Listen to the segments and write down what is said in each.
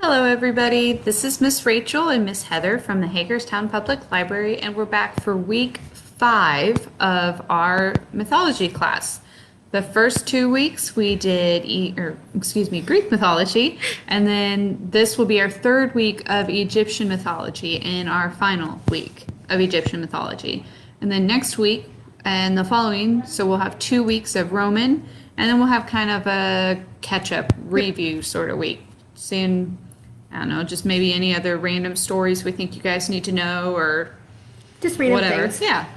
Hello, everybody. This is Miss Rachel and Miss Heather from the Hagerstown Public Library, and we're back for week 5 of our mythology class. The first 2 weeks we did, Greek mythology, and then this will be our third week of Egyptian mythology and our final week of Egyptian mythology. And then next week and the following, so we'll have 2 weeks of Roman, and then we'll have kind of a catch-up review sort of week, seeing, I don't know, just maybe any other random stories we think you guys need to know or Just random whatever. things. Yeah.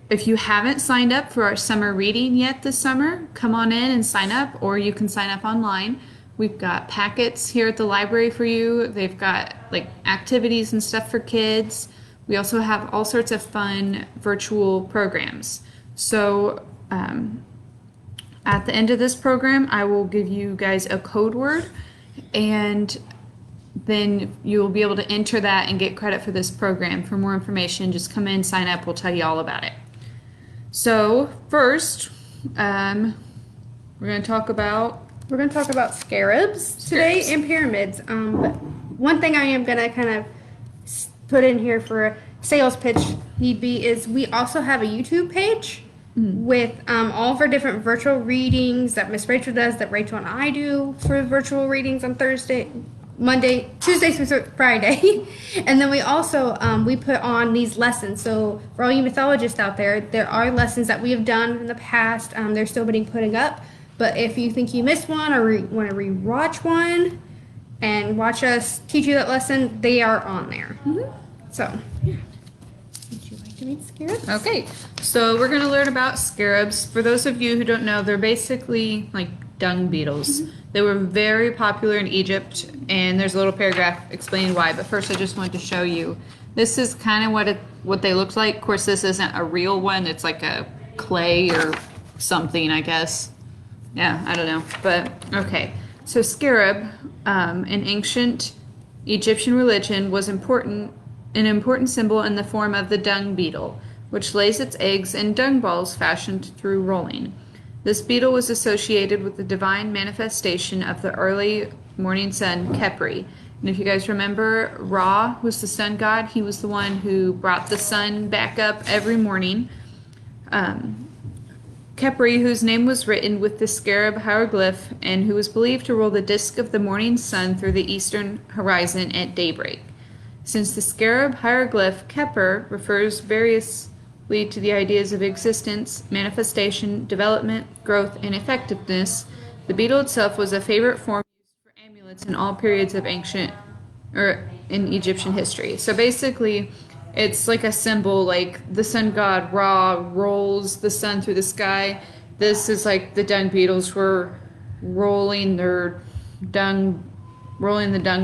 If you haven't signed up for our summer reading yet this summer, come on in and sign up, or you can sign up online. We've got packets here at the library for you. They've got like activities and stuff for kids. We also have all sorts of fun virtual programs. So at the end of this program, I will give you guys a code word, and then you'll be able to enter that and get credit for this program. For more information, just come in, sign up. We'll tell you all about it. So first, we're going to talk about Scarabs today and pyramids. But one thing I am going to kind of put in here for a sales pitch need be is we also have a YouTube page with all of our different virtual readings that Miss Rachel does, that Rachel and I do for virtual readings on Monday, Tuesday through Friday. And then we also we put on these lessons. So for all you mythologists out there, there are lessons that we have done in the past. They're still being putting up. But if you think you missed one or want to rewatch one and watch us teach you that lesson, they are on there. So, yeah. Would you like to read Scarabs? Okay, so we're going to learn about scarabs. For those of you who don't know, they're basically like dung beetles. They were very popular in Egypt, and there's a little paragraph explaining why. But first, I just wanted to show you. This is kind of what they look like. Of course, this isn't a real one. It's like a clay or something, I guess. Yeah, I don't know. But okay, so scarab in ancient Egyptian religion was an important symbol in the form of the dung beetle, which lays its eggs in dung balls fashioned through rolling. This beetle was associated with the divine manifestation of the early morning sun, Khepri. And if you guys remember, Ra was the sun god. He was the one who brought the sun back up every morning. Khepri, whose name was written with the scarab hieroglyph and who was believed to roll the disk of the morning sun through the eastern horizon at daybreak. Since the scarab hieroglyph Khepr refers variously to the ideas of existence, manifestation, development, growth, and effectiveness, the beetle itself was a favorite form used for amulets in all periods of in Egyptian history. So basically, it's like a symbol, like the sun god Ra rolls the sun through the sky. This is like the dung beetles were rolling the dung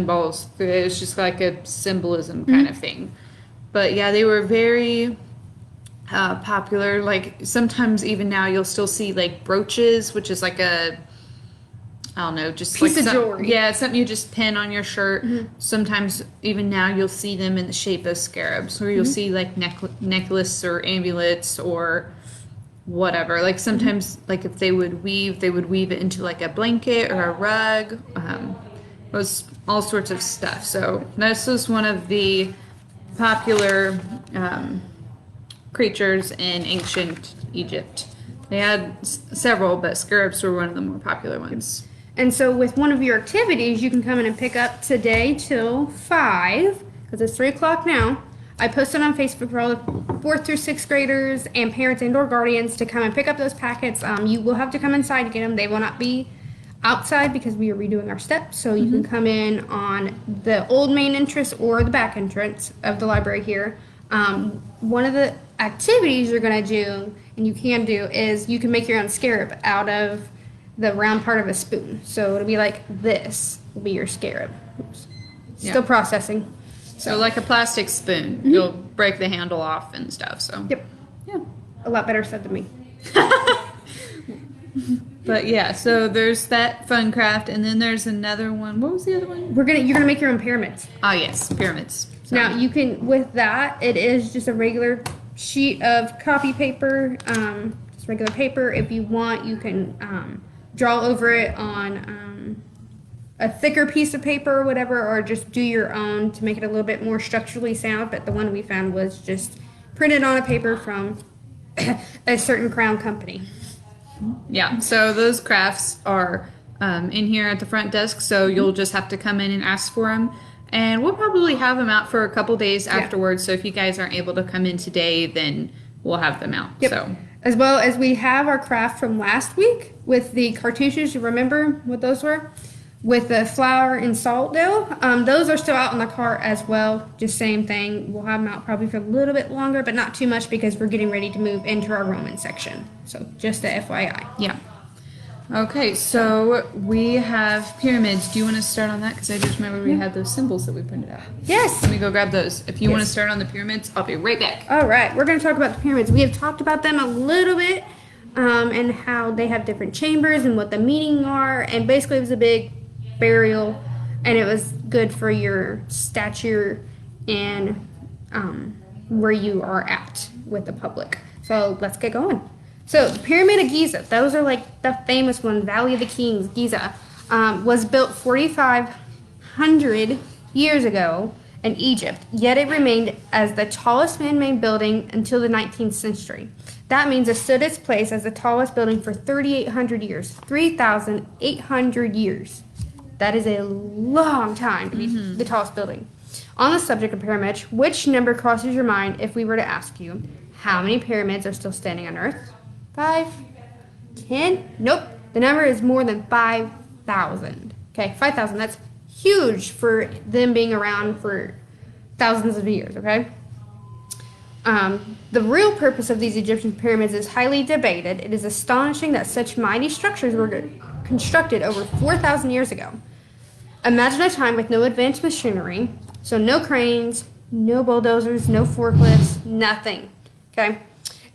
balls through. It's just like a symbolism kind of thing. But yeah, they were very popular. Like sometimes even now you'll still see like brooches, which is like a, I don't know, just piece like of jewelry. Yeah, it's something you just pin on your shirt. Sometimes even now you'll see them in the shape of scarabs, or you'll see like necklace or amulets or whatever. Like sometimes, like if they would weave it into like a blanket or a rug. It was all sorts of stuff. So this was one of the popular creatures in ancient Egypt. They had several, but scarabs were one of the more popular ones. And so with one of your activities, you can come in and pick up today till 5, because it's 3 o'clock now. I posted on Facebook for all the 4th through 6th graders and parents and or guardians to come and pick up those packets. You will have to come inside to get them. They will not be outside because we are redoing our steps. So you can come in on the old main entrance or the back entrance of the library here. One of the activities you're going to do, and you can do, is you can make your own scarab out of the round part of a spoon. So it'll be like this will be your scarab. Oops. Still processing. So like a plastic spoon. You'll break the handle off and stuff. So Yep. Yeah. A lot better said than me. But yeah, so there's that fun craft, and then there's another one. What was the other one? You're gonna make your own pyramids. Ah, yes, pyramids. So, Now you can, with that, it is just a regular sheet of copy paper, just regular paper. If you want, you can draw over it on a thicker piece of paper or whatever, or just do your own to make it a little bit more structurally sound. But the one we found was just printed on a paper from a certain crown company. Yeah, so those crafts are in here at the front desk, so you'll just have to come in and ask for them. And we'll probably have them out for a couple days afterwards, so if you guys aren't able to come in today, then we'll have them out. Yep. So. As well as we have our craft from last week with the cartouches. You remember what those were? With the flour and salt dough. Those are still out in the cart as well. Just same thing. We'll have them out probably for a little bit longer, but not too much because we're getting ready to move into our Roman section. So just a FYI. Yeah. Okay, so we have pyramids. Do you want to start on that? Because I just remember we had those symbols that we printed out. Yes. Let me go grab those. If you want to start on the pyramids, I'll be right back. All right. We're going to talk about the pyramids. We have talked about them a little bit and how they have different chambers and what the meaning are. And basically it was a big burial, and it was good for your stature and where you are at with the public. So let's get going. So the Pyramid of Giza, those are like the famous one, Valley of the Kings, Giza, was built 4,500 years ago in Egypt, yet it remained as the tallest man-made building until the 19th century. That means it stood its place as the tallest building for 3,800 years, 3,800 years. That is a long time to be the tallest building. On the subject of pyramids, which number crosses your mind if we were to ask you, how many pyramids are still standing on Earth? 5? 10? Nope. The number is more than 5,000. Okay, 5,000. That's huge for them being around for thousands of years, okay? The real purpose of these Egyptian pyramids is highly debated. It is astonishing that such mighty structures were constructed over 4,000 years ago. Imagine a time with no advanced machinery, so no cranes, no bulldozers, no forklifts, nothing, okay?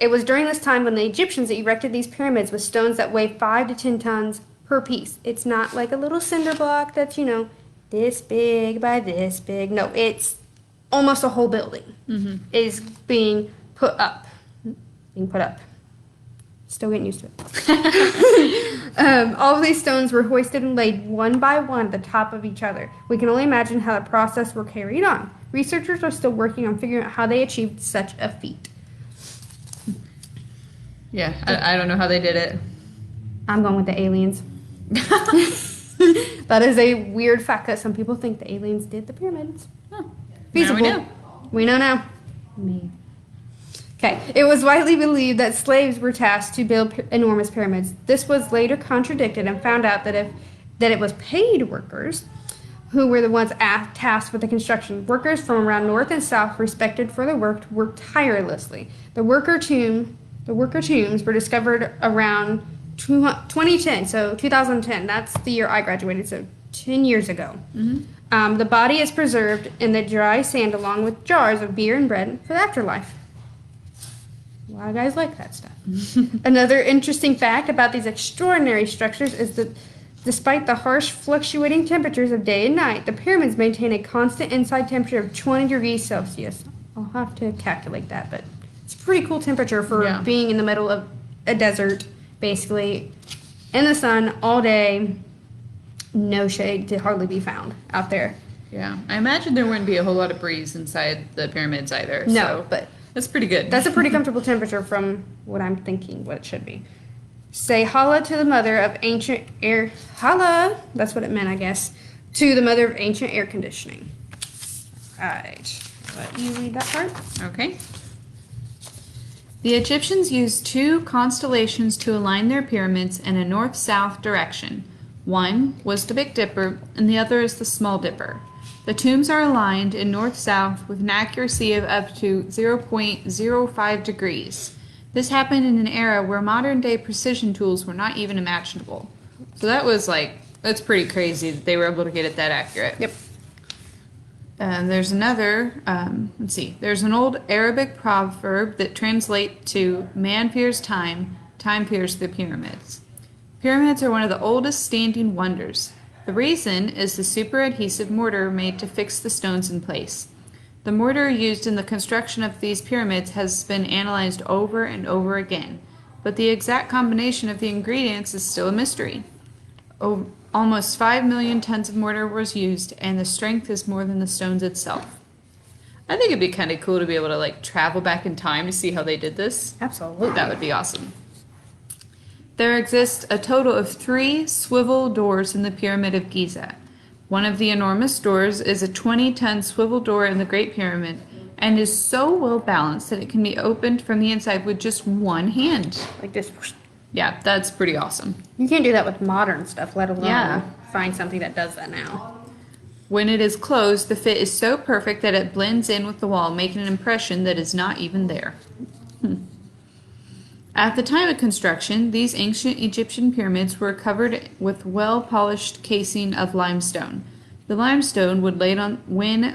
It was during this time when the Egyptians erected these pyramids with stones that weigh 5 to 10 tons per piece. It's not like a little cinder block that's, this big by this big. No, it's almost a whole building is being put up. Still getting used to it. All of these stones were hoisted and laid one by one at the top of each other. We can only imagine how the process were carried on. Researchers are still working on figuring out how they achieved such a feat. Yeah, I don't know how they did it. I'm going with the aliens. That is a weird fact that some people think the aliens did the pyramids. Oh, Feasible. now we know. We know now. Me. Okay. It was widely believed that slaves were tasked to build enormous pyramids. This was later contradicted and found out that it was paid workers who were the ones tasked with the construction. Workers from around north and south, respected for their work, worked tirelessly. The worker tombs were discovered around 2010, so 2010. That's the year I graduated, so 10 years ago. The body is preserved in the dry sand along with jars of beer and bread for the afterlife. A lot of guys like that stuff. Another interesting fact about these extraordinary structures is that despite the harsh fluctuating temperatures of day and night, the pyramids maintain a constant inside temperature of 20 degrees Celsius. I'll have to calculate that, but it's a pretty cool temperature for being in the middle of a desert, basically, in the sun all day, no shade to hardly be found out there. Yeah, I imagine there wouldn't be a whole lot of breeze inside the pyramids either. No, so but that's pretty good. That's a pretty comfortable temperature from what I'm thinking, what it should be. Say holla to the mother of ancient air. Holla! That's what it meant, I guess. To the mother of ancient air conditioning. All right. Let you read that part. Okay. The Egyptians used 2 constellations to align their pyramids in a north-south direction. One was the Big Dipper, and the other is the Small Dipper. The tombs are aligned in north-south with an accuracy of up to 0.05 degrees. This happened in an era where modern-day precision tools were not even imaginable. So that's pretty crazy that they were able to get it that accurate. Yep. There's another, there's an old Arabic proverb that translates to man fears time, time fears the pyramids. Pyramids are one of the oldest standing wonders. The reason is the super adhesive mortar made to fix the stones in place. The mortar used in the construction of these pyramids has been analyzed over and over again, but the exact combination of the ingredients is still a mystery. Almost 5 million tons of mortar was used, and the strength is more than the stones itself. I think it'd be kind of cool to be able to like travel back in time to see how they did this. Absolutely. That would be awesome. There exists a total of 3 swivel doors in the Pyramid of Giza. One of the enormous doors is a 20-ton swivel door in the Great Pyramid and is so well balanced that it can be opened from the inside with just one hand. Like this. Yeah, that's pretty awesome. You can't do that with modern stuff, let alone Yeah. find something that does that now. When it is closed, the fit is so perfect that it blends in with the wall, making an impression that is not even there. At the time of construction, these ancient Egyptian pyramids were covered with well-polished casing of limestone. The limestone, when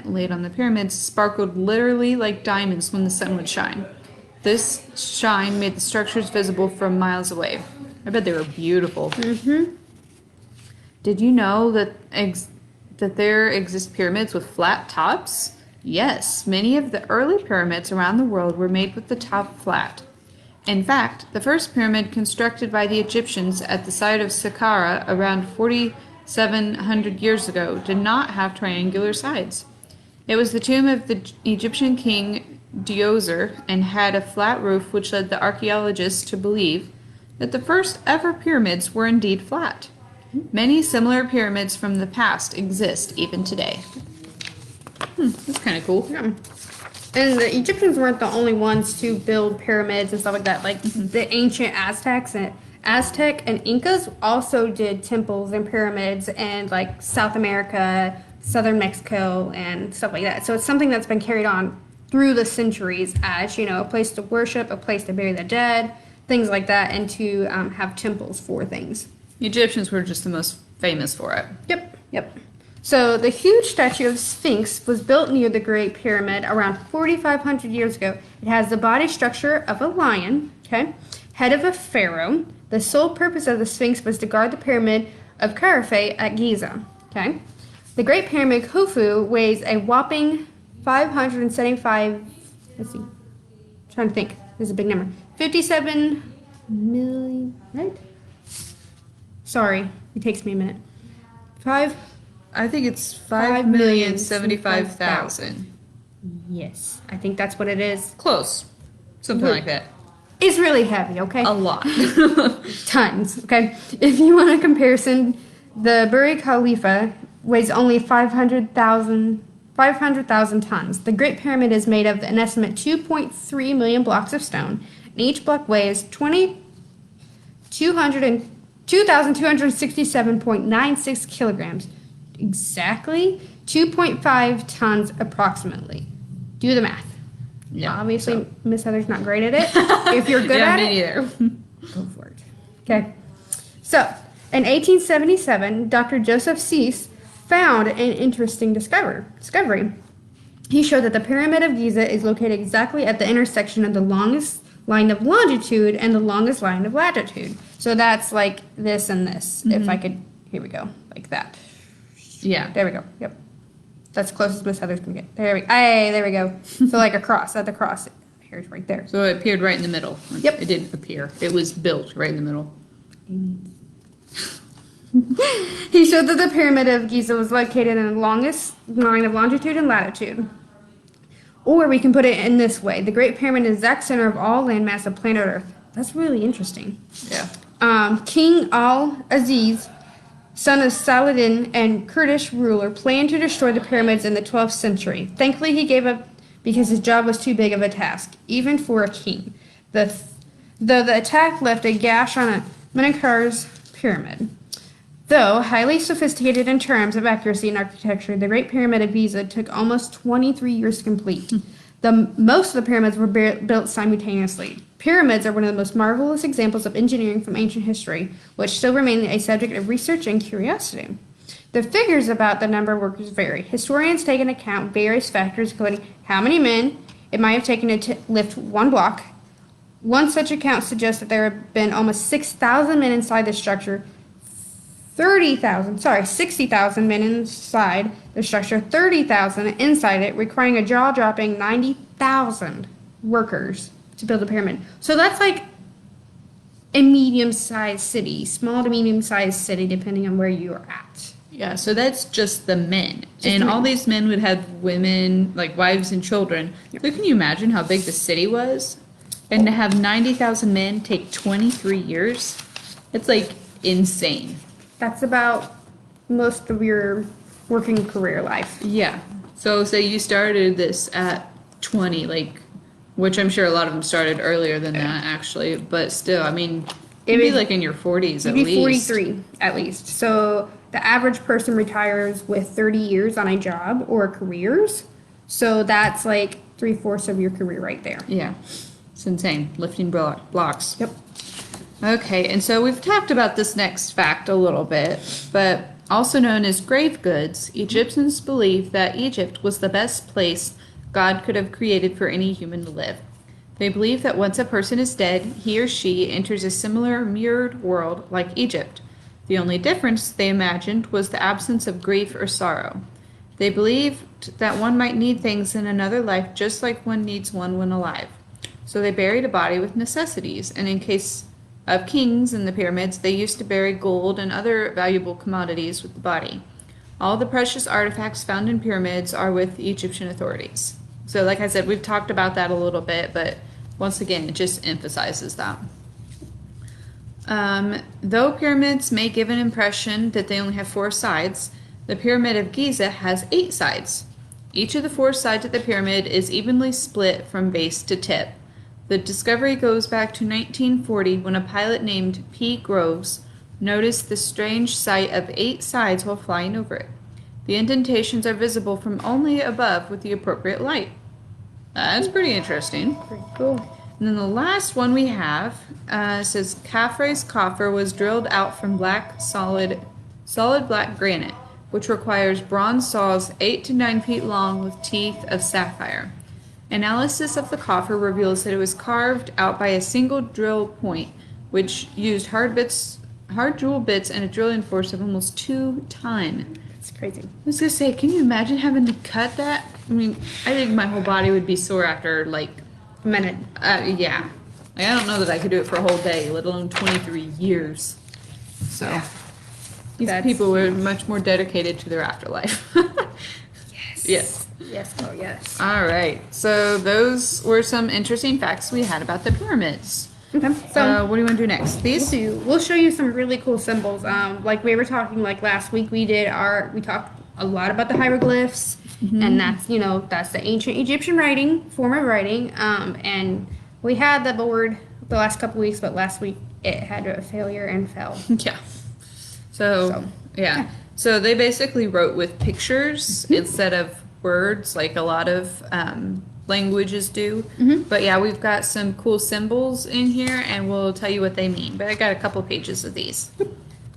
laid on the pyramids, sparkled literally like diamonds when the sun would shine. This shine made the structures visible from miles away. I bet they were beautiful. Mm-hmm. Did you know that there exist pyramids with flat tops? Yes, many of the early pyramids around the world were made with the top flat. In fact, the first pyramid constructed by the Egyptians at the site of Saqqara around 4,700 years ago did not have triangular sides. It was the tomb of the Egyptian king Djoser and had a flat roof, which led the archaeologists to believe that the first ever pyramids were indeed flat. Many similar pyramids from the past exist even today. That's kind of cool. Yeah. And the Egyptians weren't the only ones to build pyramids and stuff like that. Like the ancient Aztec and Incas also did temples and pyramids in like South America, southern Mexico, and stuff like that. So it's something that's been carried on through the centuries as, you know, a place to worship, a place to bury the dead, things like that, and to have temples for things. The Egyptians were just the most famous for it. Yep. So the huge statue of Sphinx was built near the Great Pyramid around 4,500 years ago. It has the body structure of a lion, head of a pharaoh. The sole purpose of the Sphinx was to guard the pyramid of Kharifte at Giza, The Great Pyramid Khufu weighs a whopping 575, trying to think, this is a big number, 57 million, right? Sorry, it takes me a minute. I think it's 5,075,000. Yes, I think that's what it is. Close. Something like that. It's really heavy, okay? A lot. Tons, okay? If you want a comparison, the Burj Khalifa weighs only 500,000 tons. The Great Pyramid is made of an estimate 2.3 million blocks of stone, and each block weighs 2,267.96 kilograms. Exactly 2.5 tons approximately. Do the math. Yeah. Obviously, Miss Heather's not great at it. If you're good at it, either. go for it. Okay. So, in 1877, Dr. Joseph Seuss found an interesting discovery. He showed that the Pyramid of Giza is located exactly at the intersection of the longest line of longitude and the longest line of latitude. So that's like this and this. Mm-hmm. If I could, here we go, like that. Yeah. There we go. Yep. That's close as Miss Heather's gonna get. There we go. So like a cross, at the cross. Here's right there. So it appeared right in the middle. Yep. It didn't appear. It was built right in the middle. He showed that the Pyramid of Giza was located in the longest line of longitude and latitude. Or we can put it in this way. The Great Pyramid is the exact center of all landmass of planet Earth. That's really interesting. Yeah. King Al-Aziz, son of Saladin and Kurdish ruler, planned to destroy the pyramids in the 12th century. Thankfully, he gave up because his job was too big of a task, even for a king. Though the attack left a gash on Menkare's pyramid. Though highly sophisticated in terms of accuracy and architecture, the Great Pyramid of Giza took almost 23 years to complete. Most of the pyramids were built simultaneously. Pyramids are one of the most marvelous examples of engineering from ancient history, which still remain a subject of research and curiosity. The figures about the number of workers vary. Historians take into account various factors, including how many men it might have taken to lift one block. One such account suggests that there have been almost 6,000 men inside the structure, 60,000 men inside the structure, 30,000 inside it, requiring a jaw-dropping 90,000 workers to build a pyramid. So that's like a medium-sized city, small to medium-sized city, depending on where you're at. Yeah, so that's just the men. Just and all men. these men would have women, like wives and children. Yep. So can you imagine how big the city was? And to have 90,000 men take 23 years? It's like insane. That's about most of your working career life. Yeah. So say you started this at 20, like, which I'm sure a lot of them started earlier than that, actually. But still, I mean, you'd be like in your 40s at You'd be least. 43 at least. So the average person retires with 30 years on a job or careers. So that's like 3/4 of your career right there. Yeah. It's insane. Lifting blocks. Yep. Okay, and so we've talked about this next fact a little bit, but also known as grave goods, Egyptians believed that Egypt was the best place God could have created for any human to live. They believe that once a person is dead, he or she enters a similar mirrored world like Egypt. The only difference, they imagined, was the absence of grief or sorrow. They believed that one might need things in another life just like one needs one when alive. So they buried a body with necessities, and in case of kings in the pyramids, they used to bury gold and other valuable commodities with the body. All the precious artifacts found in pyramids are with the Egyptian authorities. So like I said, we've talked about that a little bit, but once again, it just emphasizes that. Though pyramids may give an impression that they only have 4 sides, the Pyramid of Giza has 8 sides. Each of the 4 sides of the pyramid is evenly split from base to tip. The discovery goes back to 1940 when a pilot named P. Groves noticed the strange sight of 8 sides while flying over it. The indentations are visible from only above with the appropriate light. That's pretty interesting. Pretty cool. And then the last one we have says Khafre's coffer was drilled out from solid black granite, which requires bronze saws 8 to 9 feet long with teeth of sapphire. Analysis of the coffer reveals that it was carved out by a single drill point, which used hard jewel bits and a drilling force of almost 2 tons. It's crazy. I was gonna say, can you imagine having to cut that? I mean, I think my whole body would be sore after like A minute. yeah. Like, I don't know that I could do it for a whole day, let alone 23 years. So Yeah. these That's- people were much more dedicated to their afterlife. Yes. Yes. Yes. Oh, yes. All right. So those were some interesting facts we had about the pyramids. Okay. So What do you want to do next? These? we'll show you some really cool symbols. Like we were talking like last week, we talked a lot about the hieroglyphs, and that's the ancient Egyptian form of writing. And we had the board the last couple weeks, but last week it had a failure and fell. Yeah. So yeah. So they basically wrote with pictures instead of words, like a lot of languages do. But yeah, we've got some cool symbols in here, and we'll tell you what they mean. But I got a couple pages of these.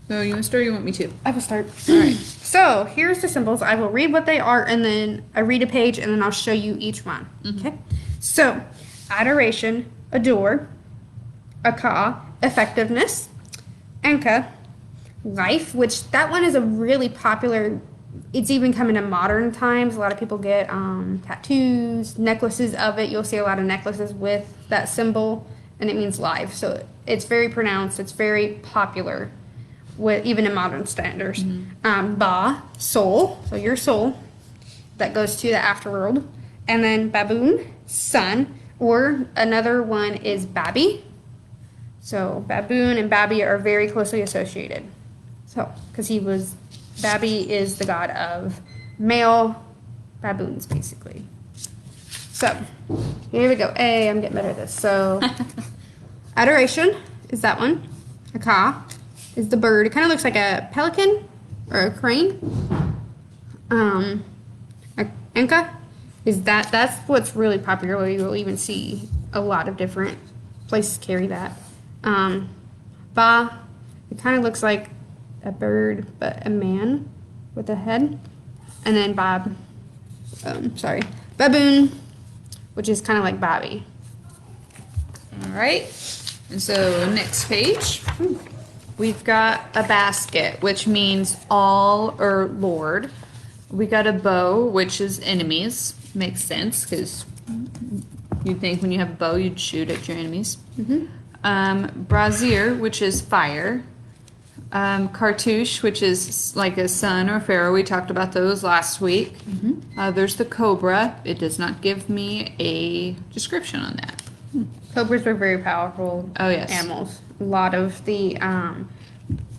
So you want to start or you want me to? I will start. All right. So here's the symbols. I will read what they are, and then I read a page, and then I'll show you each one. Okay. So, adoration, adore, Aka, effectiveness, Enka, life, which that one is a really popular. It's even coming to modern times. A lot of people get tattoos, necklaces of it. You'll see a lot of necklaces with that symbol, and it means life. So it's very pronounced. It's very popular, with even in modern standards. Ba, soul. So your soul that goes to the afterworld, and then baboon, sun, or another one is Babi. So baboon and Babi are very closely associated. So because Babi is the god of male baboons, basically. So, here we go. Hey, I'm getting better at this. So, adoration is that one. Aka is the bird. It kind of looks like a pelican or a crane. Enka is that's what's really popular. You'll even see a lot of different places carry that. Ba, it kind of looks like a bird, but a man with a head. And then baboon, which is kind of like Bobby. All right. And so next page, we've got a basket, which means all or lord. We got a bow, which is enemies. Makes sense because you'd think when you have a bow, you'd shoot at your enemies. Brazier, which is fire. Cartouche, which is like a sun or pharaoh. We talked about those last week. There's the cobra. It does not give me a description on that. Cobras were very powerful yes. animals. A lot of the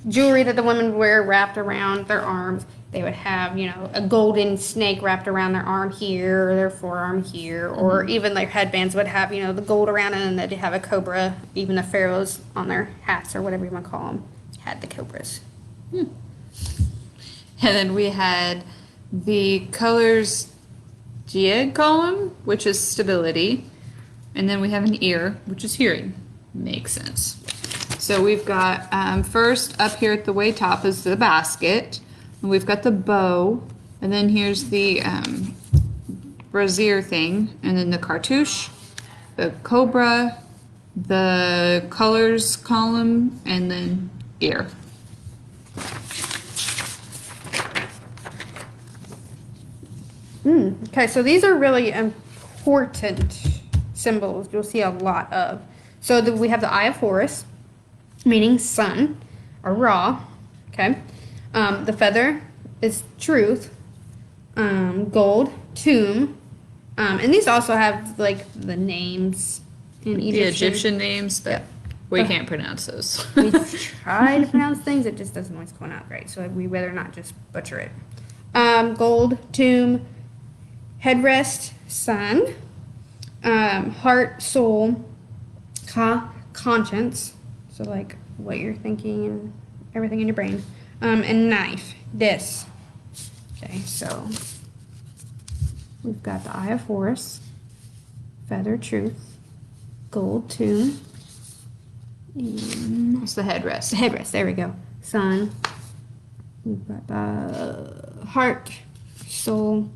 jewelry that the women would wear wrapped around their arms. They would have, a golden snake wrapped around their arm here, or their forearm here, or even their headbands would have, the gold around it, and they'd have a cobra. Even the pharaohs on their hats, or whatever you want to call them, had the cobras. And then we had the colors Jia column, which is stability. And then we have an ear, which is hearing. Makes sense. So we've got, first up here at the way top is the basket. And we've got the bow. And then here's the brazier thing. And then the cartouche, the cobra, the colors column, and then ear. Okay, so these are really important symbols you'll see a lot of. So we have the Eye of Horus, meaning sun or Ra. Okay. The feather is truth. Gold, tomb. And these also have like the names in Egyptian. The Egyptian names, but Yep. we can't pronounce those. We try to pronounce things, it just doesn't always come out right. So we rather not just butcher it. Gold, tomb, headrest, sun, heart, soul, conscience, so like what you're thinking and everything in your brain, and knife, this. Okay, so we've got the Eye of Horus, feather, truth, gold, tomb, and It's the headrest. the headrest, there we go, sun. We've got the heart, soul,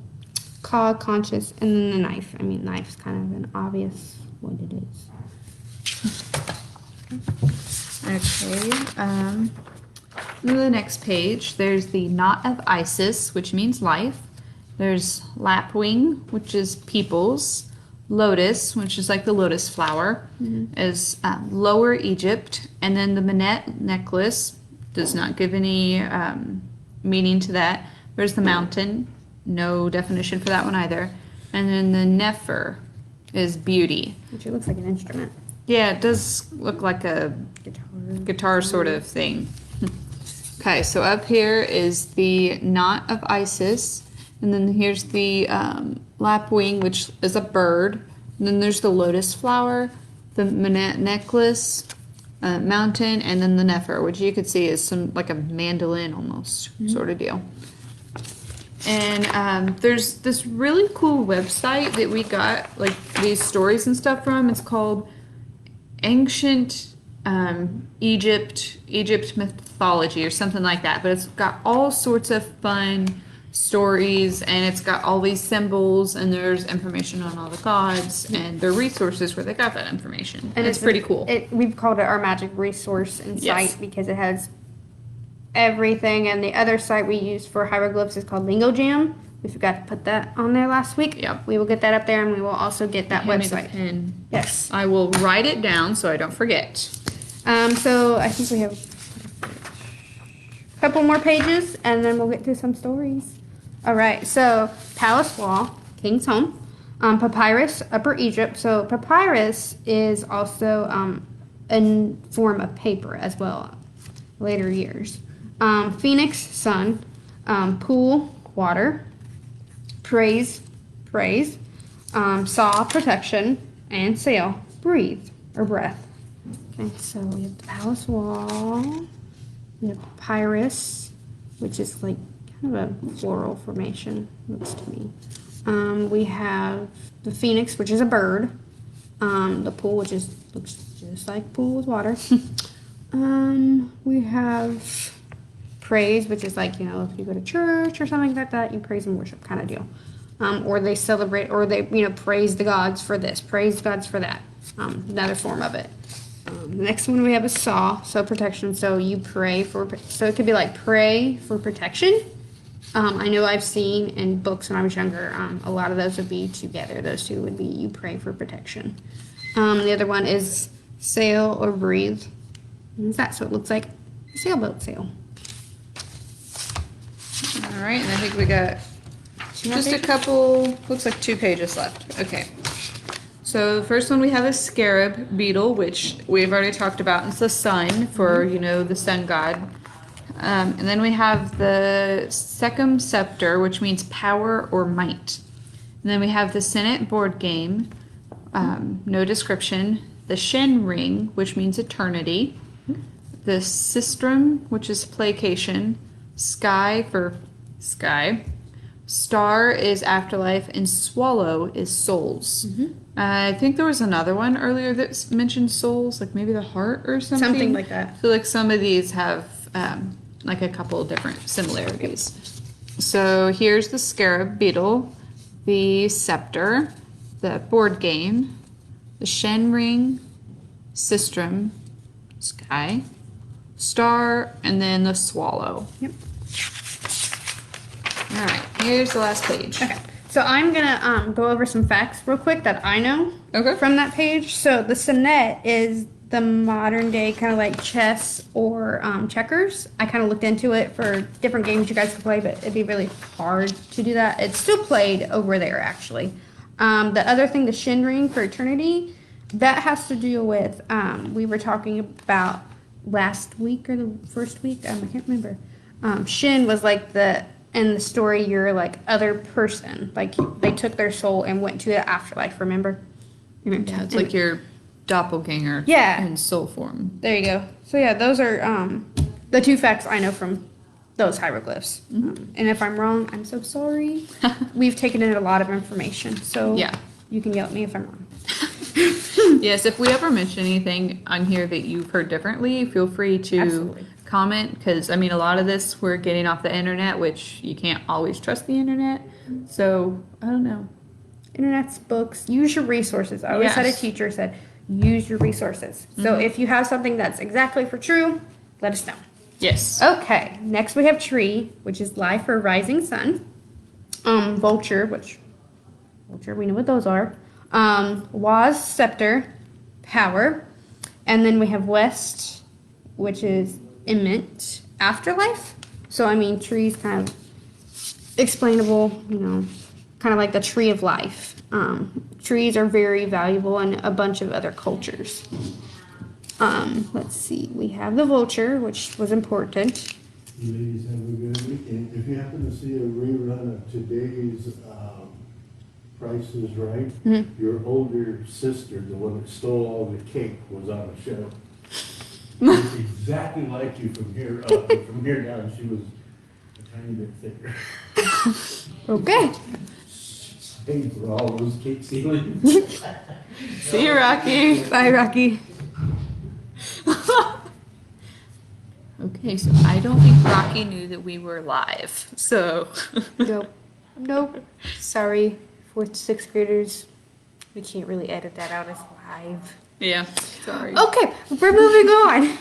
conscious, and then the knife. I mean, knife's kind of an obvious what it is. Okay. On the next page, there's the knot of Isis, which means life. There's lapwing, which is peoples. Lotus, which is like the lotus flower, is Lower Egypt. And then the Manet necklace does not give any meaning to that. There's the mountain. No definition for that one either. And then the Nefer is beauty. Which it looks like an instrument. Yeah, it does look like a guitar sort of thing. Okay, so up here is the knot of Isis. And then here's the lapwing, which is a bird. And then there's the lotus flower, the Manet necklace, mountain, and then the Nefer, which you could see is some like a mandolin almost sort of deal. And there's this really cool website that we got like these stories and stuff from. It's called Ancient Egypt Mythology or something like that. But it's got all sorts of fun stories, and it's got all these symbols, and there's information on all the gods and their resources where they got that information. And it's pretty cool. We've called it our magic resource and Yes. site because it has everything. And the other site we use for hieroglyphs is called Lingo Jam. We forgot to put that on there last week. Yep. We will get that up there, and we will also get that Hand me the website. pen. Yes. I will write it down so I don't forget. So I think we have a couple more pages, and then we'll get to some stories. All right. So palace wall, king's home, papyrus, Upper Egypt. So papyrus is also a form of paper as well. Later years. Phoenix, sun, pool, water, praise, saw, protection, and sail, breathe, or breath. Okay, so we have the palace wall, we have papyrus, which is like kind of a floral formation, looks to me. We have the phoenix, which is a bird, the pool, which looks just like pool with water. We have praise, which is like, if you go to church or something like that, you praise and worship kind of deal. Or they celebrate, or they, praise the gods for this, praise the gods for that. Another form of it. The next one we have is saw, so protection. So you pray for, so it could be like pray for protection. I know I've seen in books when I was younger, a lot of those would be together. Those two would be you pray for protection. The other one is sail, or breathe. What is that? So it looks like a sailboat sail. All right, and I think we got Two more just a pages? couple, looks like 2 pages left. Okay. So the first one we have is scarab beetle, which we've already talked about. It's the sun for, the sun god. And then we have the secum scepter, which means power or might. And then we have the Senate board game, no description. The Shen ring, which means eternity. The sistrum, which is placation. Sky for sky. Star is afterlife, and swallow is souls. I think there was another one earlier that mentioned souls, like maybe the heart or something. Something like that. So like some of these have like a couple of different similarities. So here's the scarab beetle, the scepter, the board game, the Shen ring, sistrum, sky, star, and then the swallow. Yep. All right, here's the last page. Okay. So I'm gonna go over some facts real quick that I know from that page. So the sonnet is the modern day kind of like chess or checkers. I kind of looked into it for different games you guys could play, but it'd be really hard to do that. It's still played over there actually. The other thing, the Shin ring for eternity, that has to do with we were talking about last week or the first week. I can't remember. Shin was like in the story, you're like other person. Like they took their soul and went to the afterlife. Remember? Yeah, it's like your doppelganger. Yeah. In soul form. There you go. So yeah, those are the 2 facts I know from those hieroglyphs. And if I'm wrong, I'm so sorry. We've taken in a lot of information, so Yeah. you can yell at me if I'm wrong. Yes, if we ever mention anything on here that you've heard differently, feel free to Absolutely. comment, because I mean a lot of this we're getting off the internet, which you can't always trust the internet. So I don't know. Internet's books. Use your resources. I always had a Yes. teacher said, use your resources. So if you have something that's exactly for true, let us know. Yes. Okay, next we have tree, which is life or rising sun. Vulture, we know what those are. Was, scepter, power. And then we have west, which is imment, afterlife. So, I mean, trees kind of explainable, kind of like the tree of life. Trees are very valuable in a bunch of other cultures. Let's see, we have the vulture, which was important. You ladies have a good weekend. If you happen to see a rerun of today's Price is Right, your older sister, the one that stole all the cake, was on the show. She's exactly like you from here up, and from here down, she was a tiny bit thicker. Okay. Paid for all those cake ceilings. See you, Rocky. Bye, Rocky. Okay, so I don't think Rocky knew that we were live. So Nope. Sorry, 4th to 6th graders. We can't really edit that out as live. yeah, sorry. Okay, we're moving on.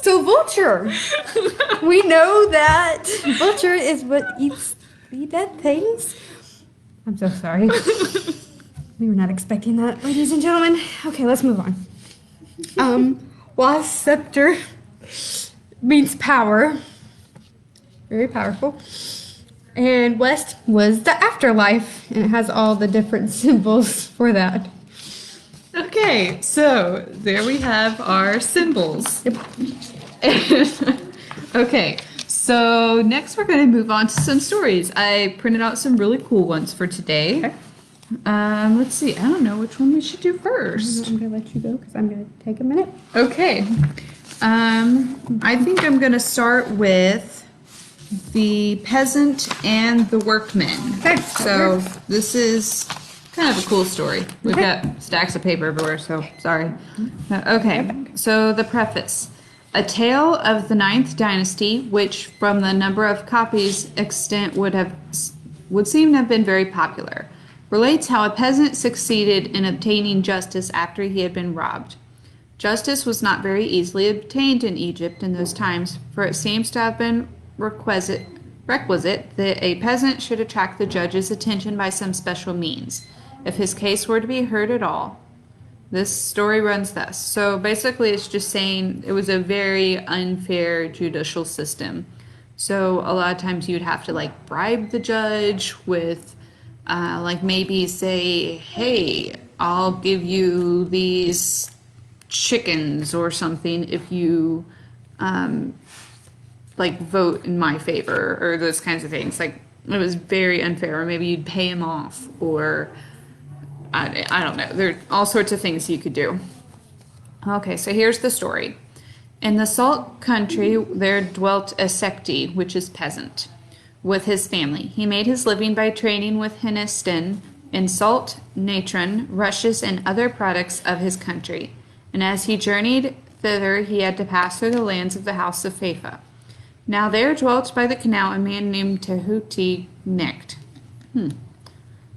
So vulture. We know that vulture is what eats the dead things. I'm so sorry. We were not expecting that, ladies and gentlemen. Okay, let's move on. Was scepter means power. Very powerful. And west was the afterlife, and it has all the different symbols for that. Okay, so there we have our symbols. Yep. Okay, so next we're going to move on to some stories. I printed out some really cool ones for today. Okay. Let's see. I don't know which one we should do first. I'm gonna let you go because I'm gonna take a minute. Okay. I think I'm going to start with the peasant and the workmen. Okay. So this is kind of a cool story. We've Okay. got stacks of paper everywhere, so sorry. Okay, so the preface. A tale of the 9th dynasty, which from the number of copies extent would seem to have been very popular, relates how a peasant succeeded in obtaining justice after he had been robbed. Justice was not very easily obtained in Egypt in those times, for it seems to have been requisite that a peasant should attract the judge's attention by some special means, if his case were to be heard at all. This story runs thus. So basically, it's just saying it was a very unfair judicial system. So a lot of times you'd have to like bribe the judge with, like maybe say, hey, I'll give you these chickens or something if you like vote in my favor or those kinds of things. Like it was very unfair. Or maybe you'd pay him off or I don't know. There are all sorts of things you could do. Okay, so here's the story. In the Salt country, there dwelt a Secti, which is peasant, with his family. He made his living by trading with Hennen in salt, natron, rushes, and other products of his country. And as he journeyed thither, he had to pass through the lands of the house of Fafa. Now there dwelt by the canal a man named Tehuti Necht.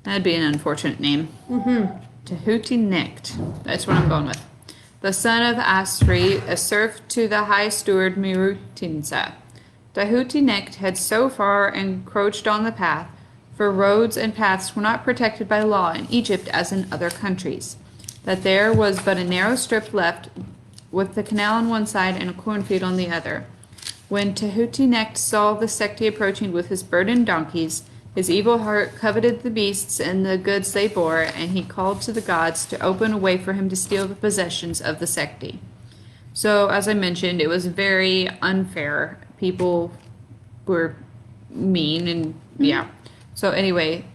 That'd be an unfortunate name. Tehuti Necht. That's what I'm going with. The son of Asri, a serf to the High Steward Mirutinsa. Tehuti Necht had so far encroached on the path, for roads and paths were not protected by law in Egypt as in other countries, that there was but a narrow strip left, with the canal on one side and a cornfield on the other. When Tehuti Necht saw the Secti approaching with his burdened donkeys, his evil heart coveted the beasts and the goods they bore, and he called to the gods to open a way for him to steal the possessions of the Secti. So, as I mentioned, it was very unfair. People were mean, and yeah. So anyway,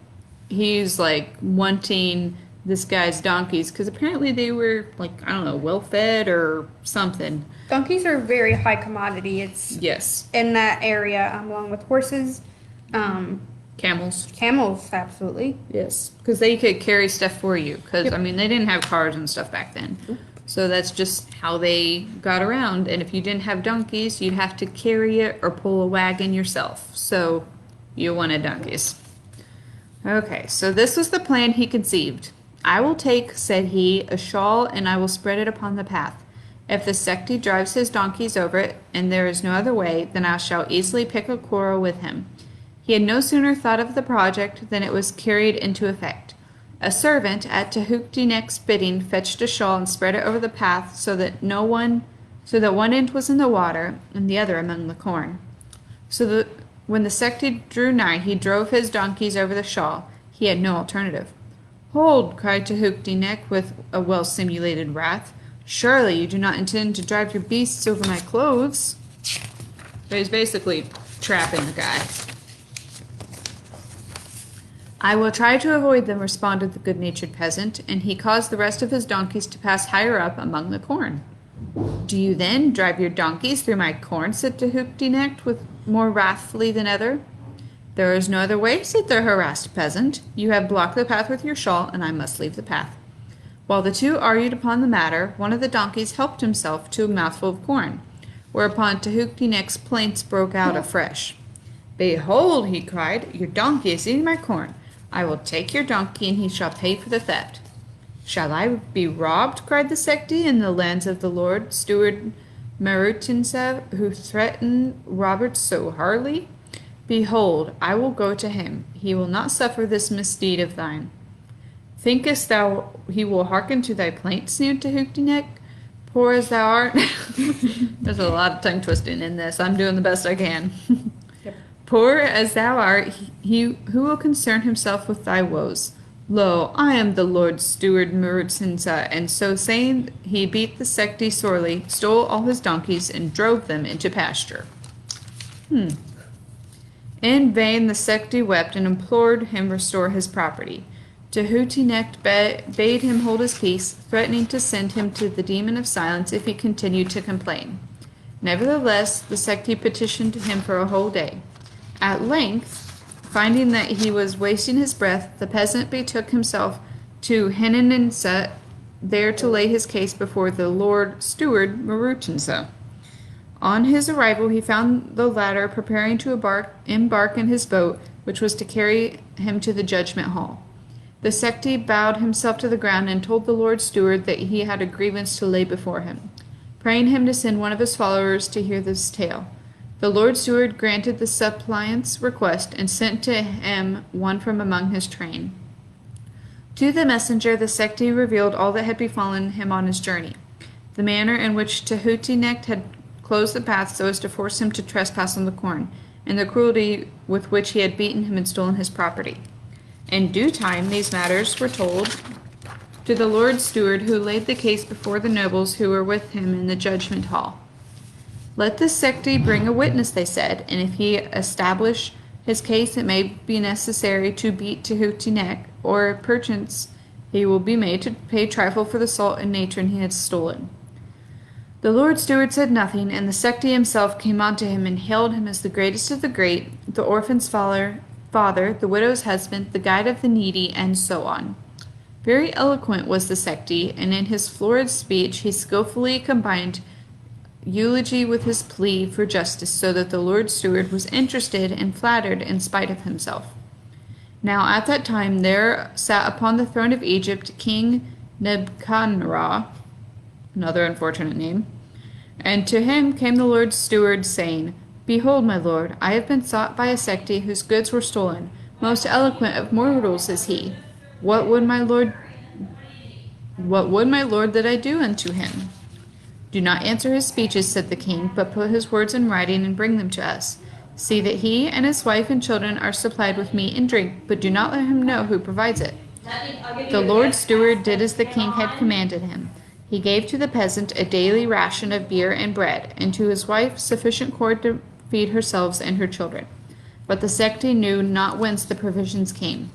he's like wanting this guy's donkeys because apparently they were like, I don't know, well fed or something. Donkeys are very high commodity. It's Yes. in that area, along with horses, Camels. camels, absolutely. Yes. Because they could carry stuff for you. Because, I mean, they didn't have cars and stuff back then. So that's just how they got around. And if you didn't have donkeys, you'd have to carry it or pull a wagon yourself. So you wanted donkeys. Okay, so this was the plan he conceived. I will take, said he, a shawl, and I will spread it upon the path. If the Secti drives his donkeys over it, and there is no other way, then I shall easily pick a quarrel with him. He had no sooner thought of the project than it was carried into effect. A servant at Tehuti Necht's bidding fetched a shawl and spread it over the path so that one end was in the water and the other among the corn. When the Secti drew nigh, he drove his donkeys over the shawl. He had no alternative. Hold, cried Tehuti Necht with a well-simulated wrath. Surely you do not intend to drive your beasts over my clothes. So he's basically trapping the guy. I will try to avoid them, responded the good-natured peasant, and he caused the rest of his donkeys to pass higher up among the corn. Do you then drive your donkeys through my corn? Said Tehuti Necht with more wrathfully than ever. There is no other way, said the harassed peasant. You have blocked the path with your shawl, and I must leave the path. While the two argued upon the matter, one of the donkeys helped himself to a mouthful of corn, whereupon Tehuti Necht's plaints broke out afresh. Behold, he cried, your donkey is eating my corn. I will take your donkey, and he shall pay for the theft. Shall I be robbed? Cried the Secti, in the lands of the Lord Steward Merutinsa, who threatened Robert so hardly? Behold, I will go to him. He will not suffer this misdeed of thine. Thinkest thou he will hearken to thy plaint? Sneered Tehuti Necht. Poor as thou art. There's a lot of tongue twisting in this. I'm doing the best I can. Poor as thou art, he who will concern himself with thy woes. Lo, I am the Lord Steward Merutinsa, and so saying, he beat the Secti sorely, stole all his donkeys, and drove them into pasture. In vain the Secti wept and implored him restore his property. Tehuti Necht bade him hold his peace, threatening to send him to the demon of silence if he continued to complain. Nevertheless, the Secti petitioned him for a whole day. At length, finding that he was wasting his breath, the peasant betook himself to Hennen there to lay his case before the Lord Steward Merutinsa. On his arrival, he found the latter preparing to embark in his boat, which was to carry him to the judgment hall. The Secti bowed himself to the ground and told the Lord Steward that he had a grievance to lay before him, praying him to send one of his followers to hear this tale. The Lord Steward granted the suppliant's request and sent to him one from among his train. To the messenger, the Sekti revealed all that had befallen him on his journey, the manner in which Tehuti had closed the path so as to force him to trespass on the corn, and the cruelty with which he had beaten him and stolen his property. In due time, these matters were told to the Lord Steward, who laid the case before the nobles who were with him in the judgment hall. Let the Sekti bring a witness, they said, and if he establish his case, it may be necessary to beat Tehuti neck, or perchance he will be made to pay trifle for the salt and natron he had stolen. The Lord Steward said nothing, and the Sekti himself came unto him and hailed him as the greatest of the great, the orphan's father, the widow's husband, the guide of the needy, and so on. Very eloquent was the Sekti, and in his florid speech he skillfully combined eulogy with his plea for justice, so that the Lord Steward was interested and flattered in spite of himself. Now at that time there sat upon the throne of Egypt King Nebuchadnezzar, another unfortunate name, and to him came the Lord Steward, saying, Behold, my lord, I have been sought by a Sekti whose goods were stolen. Most eloquent of mortals is he. What would my lord that I do unto him? Do not answer his speeches, said the king, but put his words in writing and bring them to us. See that he and his wife and children are supplied with meat and drink, but do not let him know who provides it. The Lord Steward did as the king had commanded him. He gave to the peasant a daily ration of beer and bread, and to his wife sufficient corn to feed herself and her children. But the Sekti knew not whence the provisions came.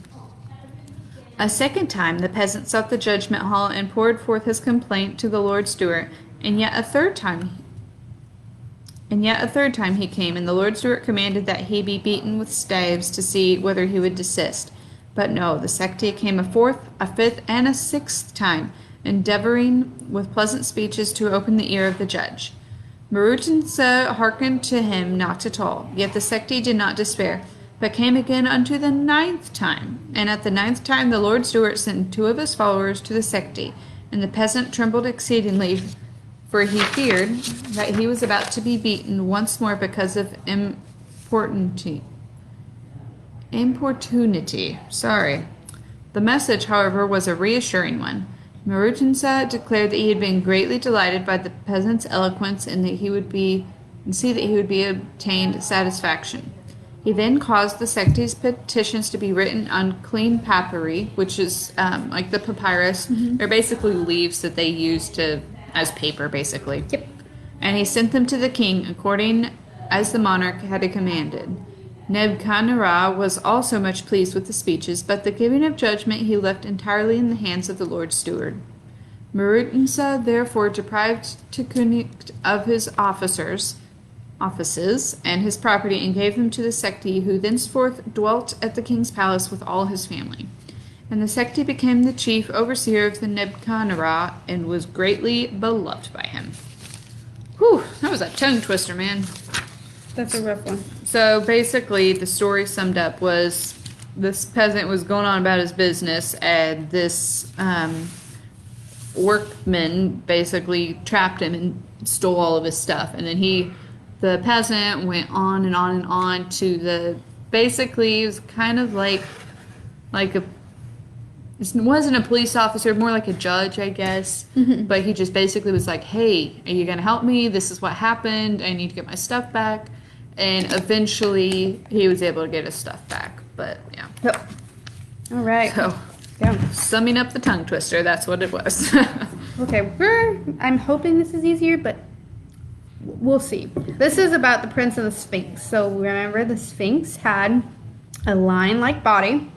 A second time the peasant sought the judgment hall and poured forth his complaint to the Lord Steward, and yet a third time he came, and the Lord Steward commanded that he be beaten with staves to see whether he would desist. But no, the Sekti came a fourth, a fifth, and a sixth time, endeavoring with pleasant speeches to open the ear of the judge. Marutansa hearkened to him not at all, yet the Sekti did not despair, but came again unto the ninth time. And at the ninth time the Lord Steward sent 2 of his followers to the Sekti, and the peasant trembled exceedingly, for he feared that he was about to be beaten once more because of importunity. The message, however, was a reassuring one. Marutansa declared that he had been greatly delighted by the peasant's eloquence, and that he would obtained satisfaction. He then caused the Sekti's petitions to be written on clean papyri, which is like the papyrus. They're basically leaves that they use as paper, basically. Yep. And he sent them to the king according as the monarch had commanded. Nebuchadnezzar was also much pleased with the speeches, but the giving of judgment he left entirely in the hands of the Lord Steward. Marutansa therefore deprived Tekunikt of his offices and his property, and gave them to the Sekti, who thenceforth dwelt at the king's palace with all his family. And the Sekti became the chief overseer of the Nebuchadnezzar, and was greatly beloved by him. Whew, that was a tongue twister, man. That's a rough one. So basically, the story summed up was this peasant was going on about his business, and this workman basically trapped him and stole all of his stuff. And then the peasant went on and on and on to basically it was kind of like it wasn't a police officer, more like a judge, I guess. But he just basically was like, hey, are you going to help me? This is what happened. I need to get my stuff back. And eventually he was able to get his stuff back. But yeah. Yep. All right. So, summing up the tongue twister, that's what it was. Okay, I'm hoping this is easier, but we'll see. This is about the prince and the Sphinx. So remember, the Sphinx had a lion-like body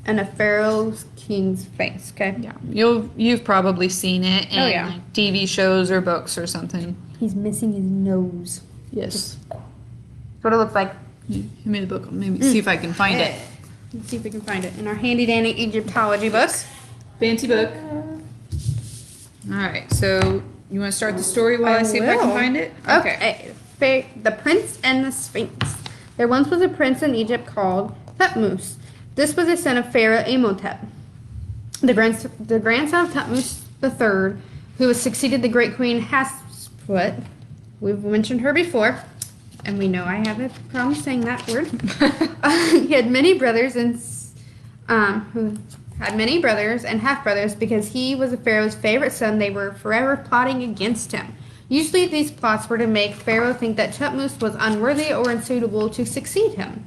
and a pharaoh's king's face. Okay. Yeah, you've probably seen it in like TV shows or books or something. He's missing his nose. Yes. That's what it looks like. Give me the book. Maybe see if I can find it. Let's see if we can find it in our handy dandy Egyptology book. Fancy book. All right. So you want to start the story while I see if I can find it? Okay. The Prince and the Sphinx. There once was a prince in Egypt called Thutmose. This was a son of Pharaoh Imhotep, the grandson of Thutmose III, who was succeeded the great queen Hatshepsut. We've mentioned her before, and we know I have a problem saying that word. He had many brothers and had many brothers and half-brothers because he was the Pharaoh's favorite son. They were forever plotting against him. Usually these plots were to make Pharaoh think that Thutmose was unworthy or unsuitable to succeed him.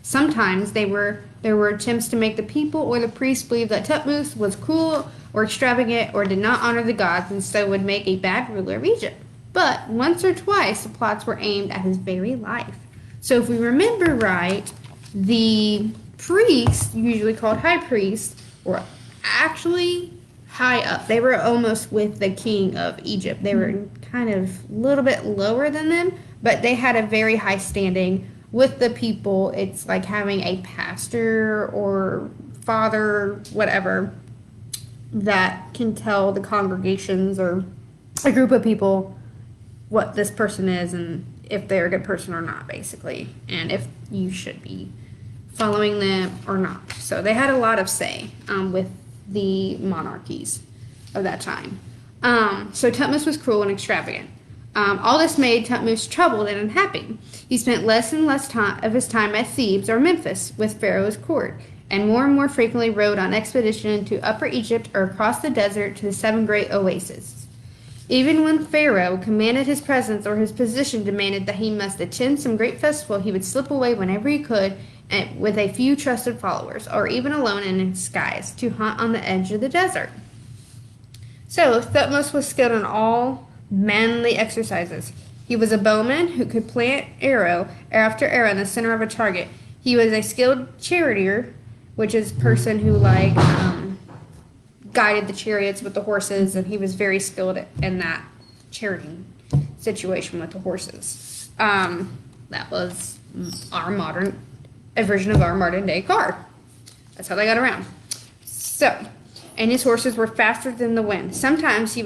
Sometimes there were attempts to make the people or the priests believe that Thutmose was cruel or extravagant or did not honor the gods and so would make a bad ruler of Egypt. But once or twice the plots were aimed at his very life. So if we remember right, the priests, usually called high priests, were actually high up. They were almost with the king of Egypt. They were kind of a little bit lower than them, but they had a very high standing with the people. It's like having a pastor or father, whatever, that can tell the congregations or a group of people what this person is and if they're a good person or not, basically, and if you should be following them or not. So they had a lot of say with the monarchies of that time. So Thutmose was cruel and extravagant. All this made Thutmose troubled and unhappy. He spent less and less time of his time at Thebes or Memphis with Pharaoh's court, and more frequently rode on expedition to Upper Egypt or across the desert to the 7 great oases. Even when Pharaoh commanded his presence or his position demanded that he must attend some great festival, he would slip away whenever he could and with a few trusted followers, or even alone in disguise, to hunt on the edge of the desert. So Thutmose was skilled in all manly exercises. He was a bowman who could plant arrow after arrow in the center of a target. He was a skilled charioteer, which is a person who guided the chariots with the horses, and he was very skilled in that charioting situation with the horses. That was a version of our modern day car. That's how they got around. So, and his horses were faster than the wind. Sometimes he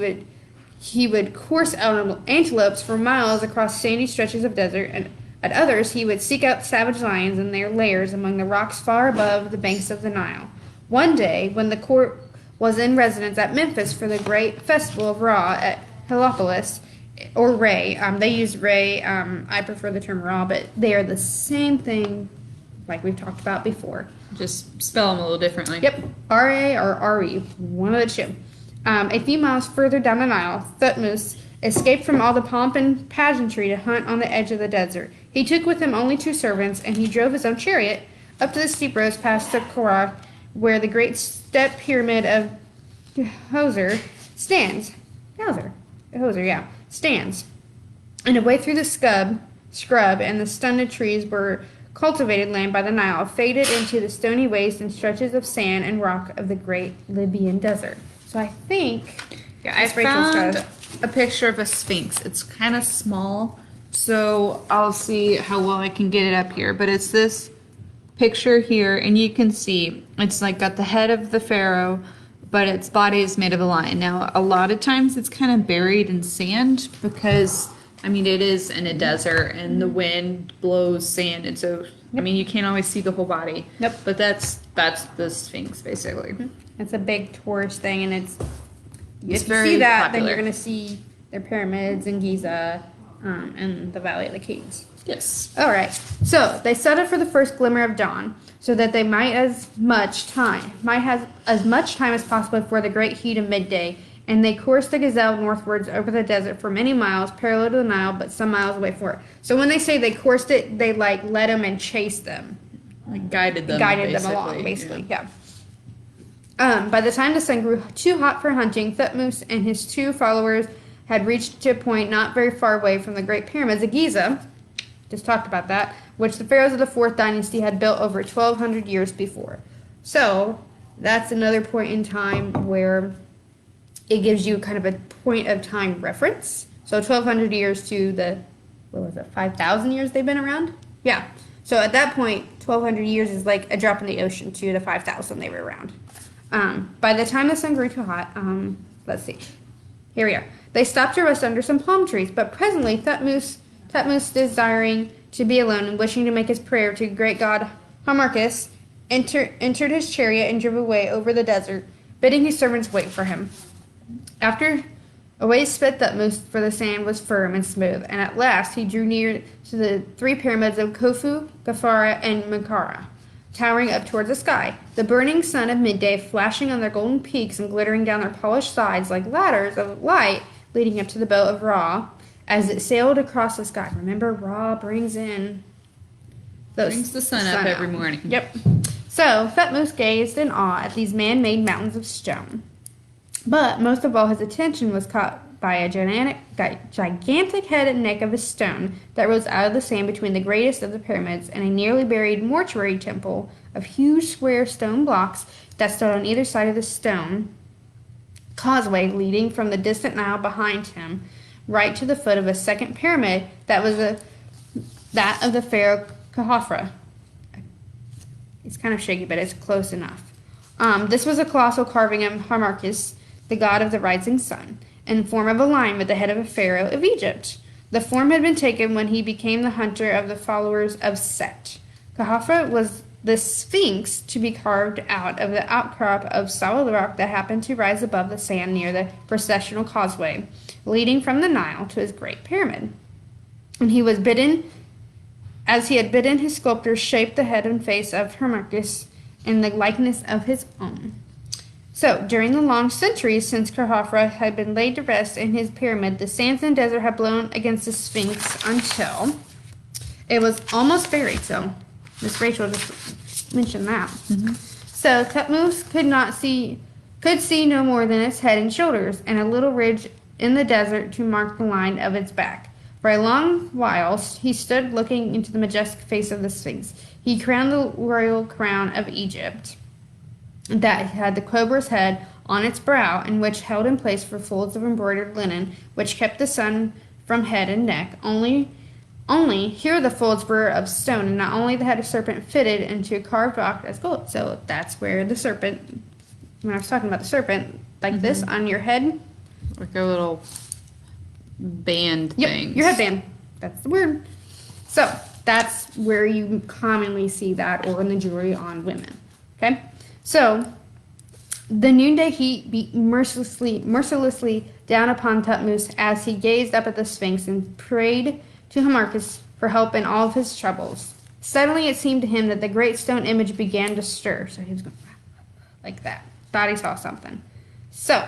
would course antelopes for miles across sandy stretches of desert, and at others he would seek out savage lions in their lairs among the rocks far above the banks of the Nile. One day, when the court was in residence at Memphis for the great festival of Ra at Heliopolis, or Re. They use Re. I prefer the term Ra, but they are the same thing like we've talked about before. Just spell them a little differently. Yep, R-A or R-E, one of the two. A few miles further down the Nile, Thutmose escaped from all the pomp and pageantry to hunt on the edge of the desert. He took with him only 2 servants, and he drove his own chariot up to the steep roads past Saqqara, where the great step pyramid of Djoser stands. Stands. And away through the scrub and the stunted trees were cultivated land by the Nile, faded into the stony waste and stretches of sand and rock of the great Libyan desert. So I think... Yeah, I found a picture of a Sphinx. It's kind of small, so I'll see how well I can get it up here. But it's this picture here, and you can see it's like got the head of the pharaoh, but its body is made of a lion. Now, a lot of times it's kind of buried in sand because, I mean, it is in a desert and the wind blows sand, and so I mean, you can't always see the whole body. Yep. But that's the Sphinx basically. It's a big tourist thing, and if you very see that, popular. then you're going to see their pyramids in Giza and the Valley of the Kings. Yes. All right. So they settled for the first glimmer of dawn, so that they might have as much time as possible before the great heat of midday. And they coursed the gazelle northwards over the desert for many miles, parallel to the Nile, but some miles away from it. So when they say they coursed it, they like led them and chased them, Like guided them along, basically. Yeah. By the time the sun grew too hot for hunting, Thutmose and his 2 followers had reached a point not very far away from the Great Pyramids of Giza, just talked about that, which the pharaohs of the 4th dynasty had built over 1,200 years before. So that's another point in time where it gives you kind of a point of time reference. So 1,200 years to the, 5,000 years they've been around? Yeah. So at that point, 1,200 years is like a drop in the ocean to the 5,000 they were around. By the time the sun grew too hot, let's see. Here we are. They stopped to rest under some palm trees, but presently Thutmose, desiring to be alone and wishing to make his prayer to great god Harmachis, entered his chariot and drove away over the desert, bidding his servants wait for him. After away sped Thutmose, for the sand was firm and smooth, and at last he drew near to the 3 pyramids of Khufu, Gafara, and Menkaura. towering up towards the sky, the burning sun of midday flashing on their golden peaks and glittering down their polished sides like ladders of light leading up to the boat of Ra as it sailed across the sky. Remember, Ra brings the sun up every morning. Yep. So Thutmose gazed in awe at these man-made mountains of stone. But most of all, his attention was caught by a gigantic head and neck of a stone that rose out of the sand between the greatest of the pyramids and a nearly buried mortuary temple of huge square stone blocks that stood on either side of the stone causeway leading from the distant Nile behind him right to the foot of a second pyramid that was that of the pharaoh Khafra. It's kind of shaky, but it's close enough. This was a colossal carving of Harmarchis, the god of the rising sun, in form of a lion with the head of a pharaoh of Egypt. The form had been taken when he became the hunter of the followers of Set. Khafra was the Sphinx to be carved out of the outcrop of solid rock that happened to rise above the sand near the processional causeway, leading from the Nile to his great pyramid. And he was bidden, as he had bidden his sculptors shape the head and face of Harmarchis in the likeness of his own. So, during the long centuries since Khafra had been laid to rest in his pyramid, the sands and desert had blown against the Sphinx until it was almost buried. So, Miss Rachel just mentioned that. Mm-hmm. So, Thutmose could see no more than its head and shoulders, and a little ridge in the desert to mark the line of its back. For a long while he stood looking into the majestic face of the Sphinx. He crowned the royal crown of Egypt that had the cobra's head on its brow, and which held in place for folds of embroidered linen, which kept the sun from head and neck. Only here the folds were of stone, and not only the head of serpent fitted into carved rock as gold. So that's where the serpent, when I was talking about the serpent, like this on your head. Like a little band thing. Your headband. That's the word. So that's where you commonly see that, or in the jewelry on women. Okay? So the noonday heat beat mercilessly down upon Thutmose as he gazed up at the Sphinx and prayed to Harmarchis for help in all of his troubles. Suddenly it seemed to him that the great stone image began to stir. So he was going like that. Thought he saw something. So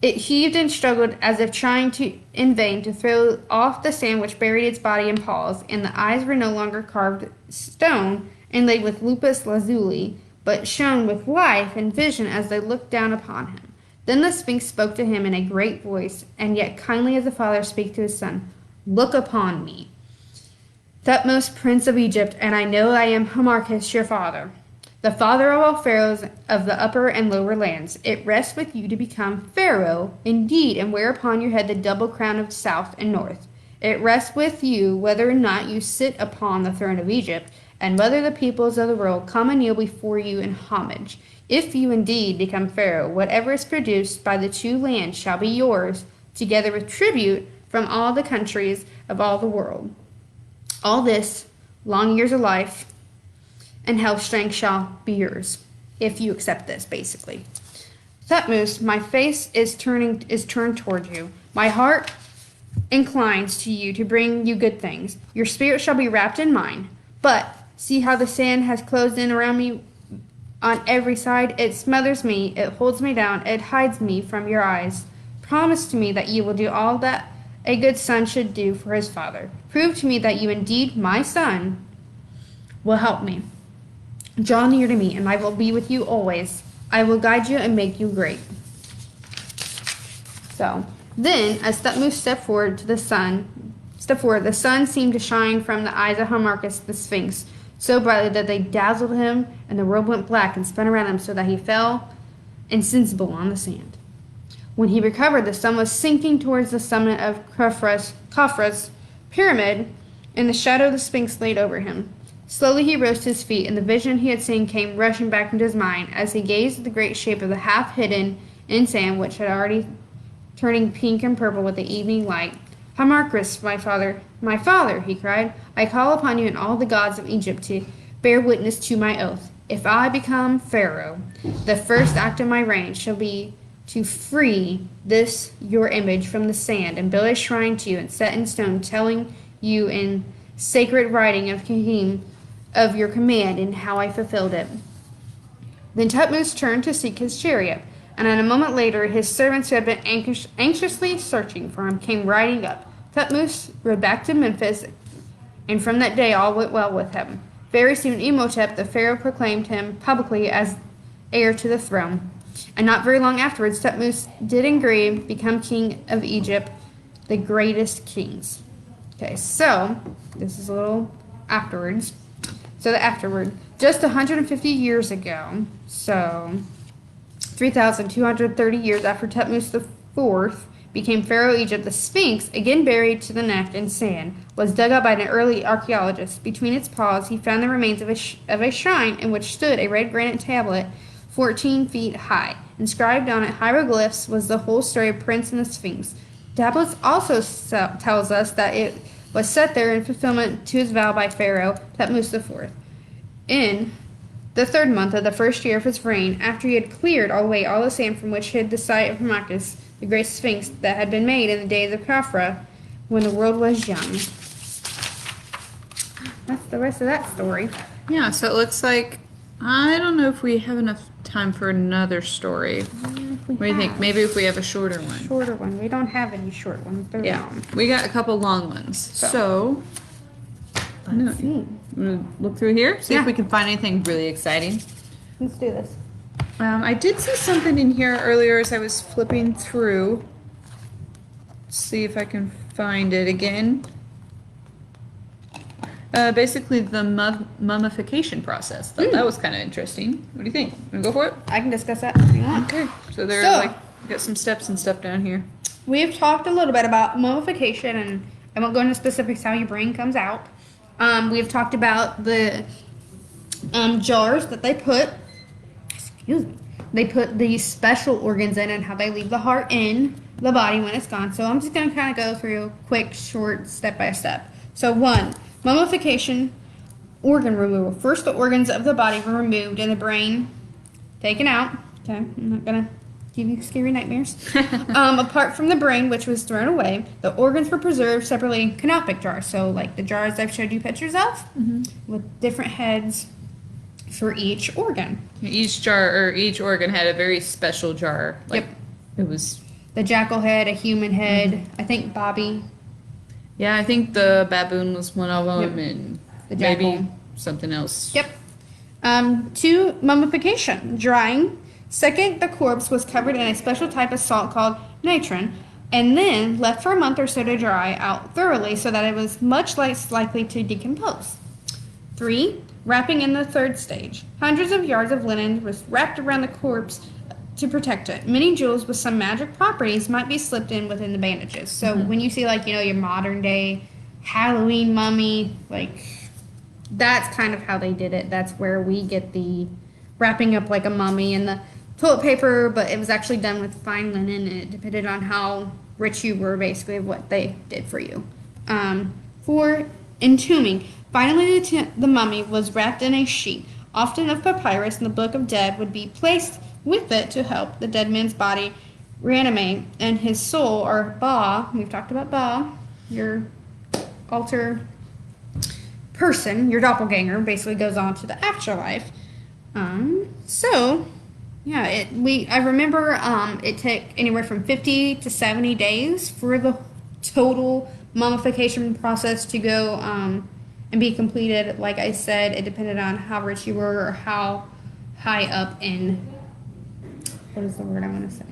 it heaved and struggled as if trying in vain to throw off the sand which buried its body in paws, and the eyes were no longer carved stone inlaid with lapis lazuli, but shone with life and vision as they looked down upon him. Then the Sphinx spoke to him in a great voice, and yet kindly as a father speaks to his son. Look upon me, Thutmose, prince of Egypt, and I know I am Harmarchis, your father, the father of all pharaohs of the upper and lower lands. It rests with you to become pharaoh, indeed, and wear upon your head the double crown of south and north. It rests with you whether or not you sit upon the throne of Egypt, and whether the peoples of the world come and kneel before you in homage. If you indeed become pharaoh, whatever is produced by the two lands shall be yours, together with tribute from all the countries of all the world. All this, long years of life, and health strength shall be yours, if you accept this, basically. Thutmose, my face is turned toward you. My heart inclines to you to bring you good things. Your spirit shall be wrapped in mine. But see how the sand has closed in around me on every side? It smothers me, it holds me down, it hides me from your eyes. Promise to me that you will do all that a good son should do for his father. Prove to me that you indeed, my son, will help me. Draw near to me, and I will be with you always. I will guide you and make you great. So then, as Thutmose stepped forward, the sun seemed to shine from the eyes of Harmarchis the Sphinx so brightly that they dazzled him, and the world went black and spun around him so that he fell insensible on the sand. When he recovered, the sun was sinking towards the summit of Khafra's pyramid, and the shadow of the Sphinx laid over him. Slowly he rose to his feet, and the vision he had seen came rushing back into his mind as he gazed at the great shape of the half-hidden in sand, which had already turning pink and purple with the evening light. Harmarchis, my father, he cried, I call upon you and all the gods of Egypt to bear witness to my oath. If I become pharaoh, the first act of my reign shall be to free this your image from the sand and build a shrine to you and set in stone, telling you in sacred writing of Kehem of your command and how I fulfilled it." Then Tutmos turned to seek his chariot, and a moment later his servants who had been anxiously searching for him came riding up. Tutmos rode back to Memphis, and from that day all went well with him. Very soon Imhotep the pharaoh proclaimed him publicly as heir to the throne. And not very long afterwards, Tutmos did in greed become king of Egypt, the greatest kings. Okay, so this is a little afterwards. So the afterward, just 150 years ago, so 3,230 years after Tutmos IV became pharaoh of Egypt, the Sphinx, again buried to the neck in sand, was dug up by an early archaeologist. Between its paws, he found the remains of a shrine in which stood a red granite tablet 14 feet high. Inscribed on it hieroglyphs was the whole story of Prince and the Sphinx. Tablets also tells us that it was set there in fulfillment to his vow by Pharaoh Thutmose IV. In the 3rd month of the 1st year of his reign, after he had cleared away all the sand from which hid the site of Hermakis, the great Sphinx that had been made in the days of Khafra, when the world was young. That's the rest of that story. Yeah, so it looks like I don't know if we have enough time for another story. What do you think? Maybe if we have a shorter one. Shorter one. We don't have any short ones. They're long. We got a couple long ones. So Let's see. I'm gonna look through here, see Yeah. if we can find anything really exciting. Let's do this. I did see something in here earlier as I was flipping through. See if I can find it again. Basically, the mummification process. Thought that was kind of interesting. What do you think? Want to go for it? I can discuss that if you want. Okay. So there, So- got some steps and stuff down here. We've talked a little bit about mummification, and I won't go into specifics how your brain comes out. We've talked about the jars that they put. Excuse me. They put these special organs in and how they leave the heart in the body when it's gone. So I'm just going to kind of go through quick, short, step by step. So 1, mummification, organ removal. First, the organs of the body were removed and the brain taken out. Okay, I'm not going to give you scary nightmares. Apart from the brain, which was thrown away, the organs were preserved separately in canopic jars. So like the jars I've showed you pictures of with different heads for each organ. Each jar or each organ had a very special jar. Like, Yep. It was. The jackal head, a human head. I think Bobby. Yeah, I think the baboon was one of them, Yep. and The maybe jackal. something else. Yep. 2, mummification, drying. Second, the corpse was covered in a special type of salt called natron, and then left for a month or so to dry out thoroughly so that it was much less likely to decompose. 3, wrapping in the 3rd stage. Hundreds of yards of linen was wrapped around the corpse to protect it. Many jewels with some magic properties might be slipped in within the bandages. So when you see like, your modern day Halloween mummy, like that's kind of how they did it. That's where we get the wrapping up like a mummy and the toilet paper, but it was actually done with fine linen, and it depended on how rich you were, basically, of what they did for you. 4, entombing. Finally, the mummy was wrapped in a sheet, often of papyrus, and the Book of Dead would be placed with it to help the dead man's body reanimate, and his soul, or Ba, we've talked about Ba, your alter person, your doppelganger, basically goes on to the afterlife. I remember it took anywhere from 50 to 70 days for the total mummification process to go and be completed. Like I said, it depended on how rich you were or how high up in, what is the word I want to say?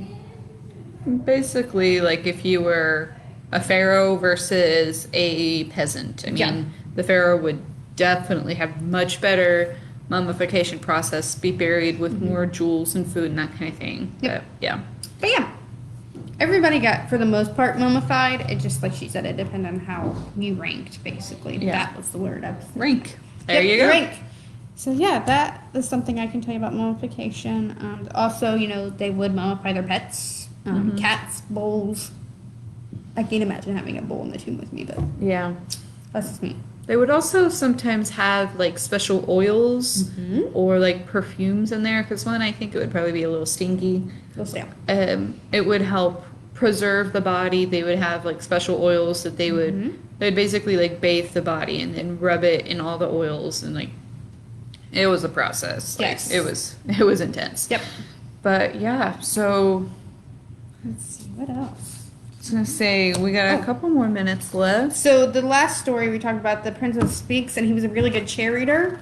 Basically, like if you were a pharaoh versus a peasant. I mean, Yeah. the pharaoh would definitely have much better mummification process, be buried with more jewels and food and that kind of thing. Yep. But yeah. But yeah, everybody got, for the most part, mummified. It just, like she said, it depended on how you ranked, basically. Yeah. That was the word I was thinking. Rank. There Yep, you go. rank. So yeah, that is something I can tell you about mummification. Also, they would mummify their pets, cats, bulls. I can't imagine having a bull in the tomb with me, but Yeah. that's just me. They would also sometimes have like special oils or like perfumes in there, because one, I think it would probably be a little stinky. We'll see. It would help preserve the body. They would have like special oils that they'd basically like bathe the body and then rub it in all the oils and like it was a process. Like, Yes. it was intense. Yep. But yeah, so let's see what else. I was gonna say we got a couple more minutes left. So the last story we talked about, the Princess Sphinx, and he was a really good chariot.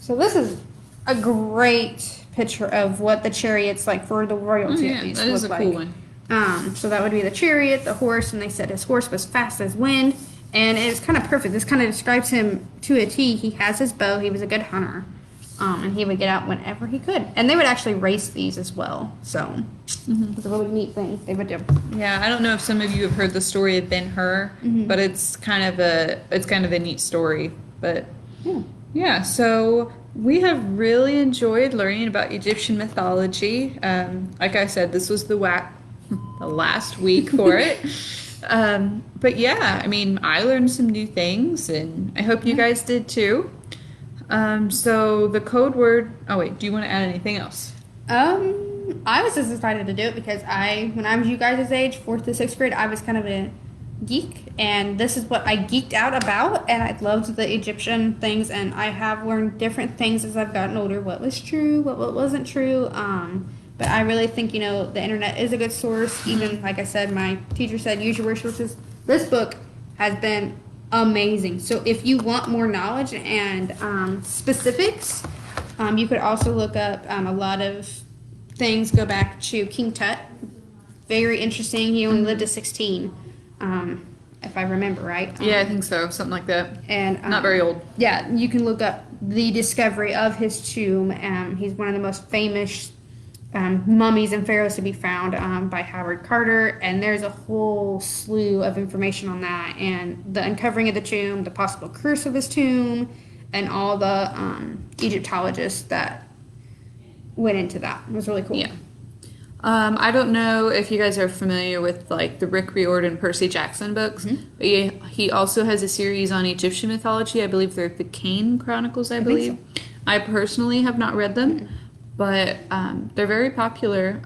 So this is a great picture of what the chariot's like for the royalty. Oh, yeah, At least that is look a cool like. one. So that would be the chariot, the horse, and they said his horse was fast as wind, and it's kind of perfect. This kind of describes him to a T. He has his bow. He was a good hunter, and he would get out whenever he could. And they would actually race these as well. So it's a really neat thing they would do. Yeah, I don't know if some of you have heard the story of Ben-Hur, but it's kind of a neat story. But yeah, so we have really enjoyed learning about Egyptian mythology. Like I said, this was the last week for it. But yeah, I mean, I learned some new things, and I hope you guys did too. So the code word. Oh wait, do you want to add anything else? I was just excited to do it because when I was you guys' age, 4th to 6th grade, I was kind of a geek, and this is what I geeked out about, and I loved the Egyptian things, and I have learned different things as I've gotten older, what was true, what wasn't true, but I really think, the internet is a good source. Even, like I said, my teacher said, use your resources. This book has been amazing. So if you want more knowledge and specifics, you could also look up a lot of things. Go back to King Tut. Very interesting. He only lived to 16, if I remember right. Yeah, I think so. Something like that. And Not very old. Yeah, you can look up the discovery of his tomb. He's one of the most famous mummies and pharaohs to be found by Howard Carter, and there's a whole slew of information on that, and the uncovering of the tomb, the possible curse of his tomb, and all the Egyptologists that went into that. It was really cool. Yeah. I don't know if you guys are familiar with like the Rick Riordan, Percy Jackson books. But he also has a series on Egyptian mythology. I believe they're the Kane Chronicles, I believe. so. I personally have not read them, but they're very popular.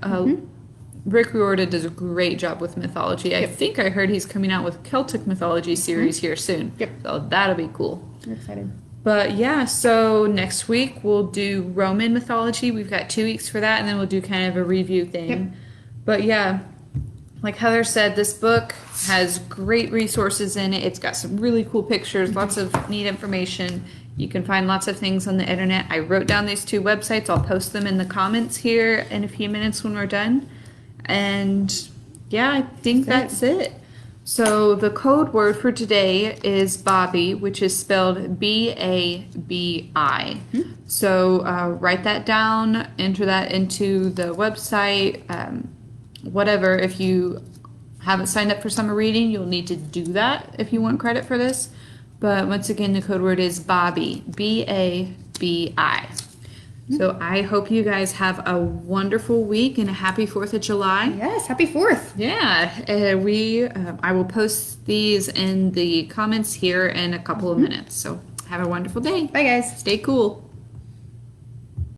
Rick Riordan does a great job with mythology. I think I heard he's coming out with Celtic mythology series here soon. Yep. So that'll be cool. I'm excited. But yeah, so next week we'll do Roman mythology. We've got 2 weeks for that, and then we'll do kind of a review thing. Yep. But yeah, like Heather said, this book has great resources in it. It's got some really cool pictures, lots of neat information. You can find lots of things on the internet. I wrote down these 2 websites. I'll post them in the comments here in a few minutes when we're done. And yeah, I think that's it. So the code word for today is Bobby, which is spelled B-A-B-I. So write that down, enter that into the website, whatever. If you haven't signed up for summer reading, you'll need to do that if you want credit for this. But once again, the code word is Bobby, B-A-B-I. So I hope you guys have a wonderful week and a happy 4th of July. Yes, happy 4th. Yeah, I will post these in the comments here in a couple of minutes. So have a wonderful day. Bye, guys. Stay cool.